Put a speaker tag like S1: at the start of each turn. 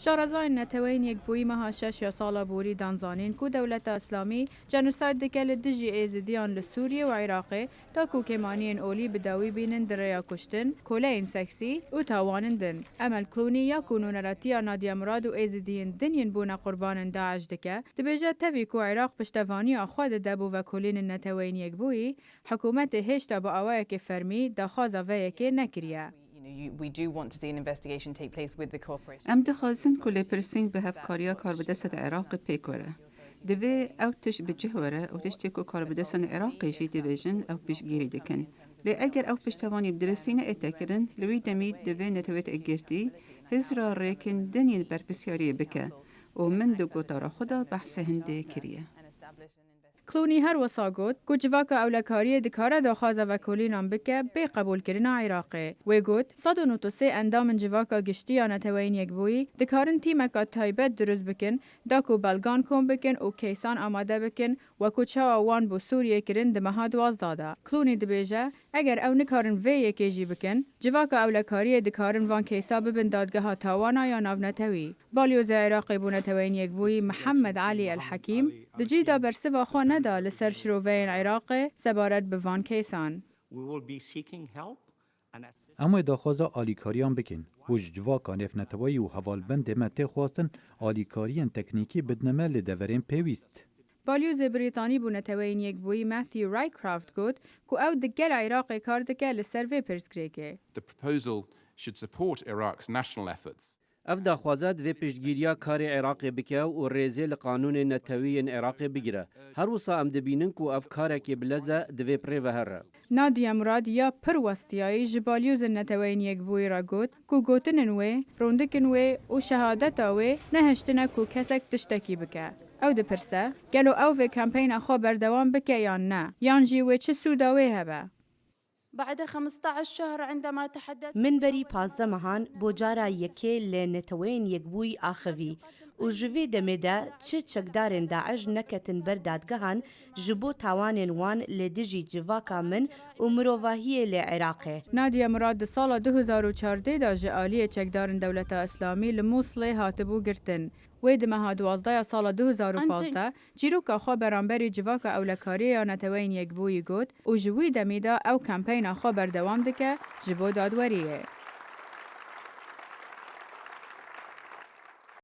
S1: شارزان نتوین یک بوی مها 6 سالا بوری دانزانین کو دولت اسلامی جنوساید دکل دجی ایزدیان لسوریه و عراق تا کو کمانین اولی بداوی بینن دریا کشتن کولین سکسی و تاوانن دن امل کلونی یا کونونراتی نادیا مراد و ایزدیین دنین بونا قربان داعش دکه دبیجه تفی کو عراق پشتوانی آخواد دبو و کولین نتوین یک بوی حکومت هشتا با اوای که فرمی دخوازا وی که نکریه.
S2: We do want to see an investigation take place with the corporation.
S3: ام دخوازن کل پرسین به هفکاریا کار بدست عراق پیکوره. دوی او تش بجهوره او تشتی که کار بدستن عراقی جی دیویژن او پیشگیری دکن. لی اگر او پشتوانی بدرسین اتکرن لوی دمید دوی نتویت اگرتی هزرا ریکن دنین برپسیاری بکه و من دو گوتارا خدا بحث هنده کریه.
S1: کلونی هر وسا گوت کو جواکا اولکاری دکاره داخوازا و کولینان بکه بی قبول کرنا عراقی. وی گوت 193 اندام جواکا گشتی نتوین یک بوی دکارن تیمکا تایبت دروز بکن داکو بلگان کن بکن و کیسان آماده بکن و کوچا وان بو سوریه کرن دمها 12 کلونی دبیجه اگر او نکارن وی یکی بکن جواکا اولکاری دکارن وان کیسا ببن دادگاه ها تاوانا یا ناو نتوی. بالیوز عراقی بو نتوین یک بوی محمد علی الحکیم دجی دا برسوا خو ندا لسر شروعین عراق سبارت بوان کیسان.
S4: اما داخوازا آلیکاریان بکن. وج جواکا نفنتوایی و حوالبند مته خواستن آلیکاریان تکنیکی بدنمه لدورین پیویست.
S1: بالیوز بریتانی بو نتوین یک بوی ماثیو رایکرافت گوت کو او دگل عراق کار دگل لسر وی پرسکریکه.
S5: The proposal should support Iraq's national efforts.
S6: اف داخوازات و پشتگیریا کار عراق بکه و ریزه لقانون نتوی عراق بگیره. هر وصا ام دبینن کو اف کاره که بلزه دوی پری و هره.
S1: نادیا مراد یا پر وستیایی جبالیوز نتوین یک بوی را گوت کو گوتنن وی روندکن وی و شهادت وی نهشتنه کو کسک تشتکی بکه. او ده پرسه گلو او و کمپین اخوا بردوام بکه یا نه یان جیوه چه سوداوی هبه.
S7: بعد 15 شهر عندما تحدث
S8: من بري 15 مهان بوجارا يكي لنتوين يكبوي آخوي و جوي دمدا چه چكدارن داعش نكتن بردادگهان جبو تاوانن وان لدجي جواكا من و مروواهي لعراقي.
S1: نادیا مراد سال 2014 دا جعالی چکدارن دولت اسلامی لموصل هاتبو گرتن. وید مها 12 سال 2015 جیروکا خو برانبری جواکا اولکاری یا نتوین یک بوی گوت و جوی دمیدا او کمپین خو بردوام دکه جبو دادوریه.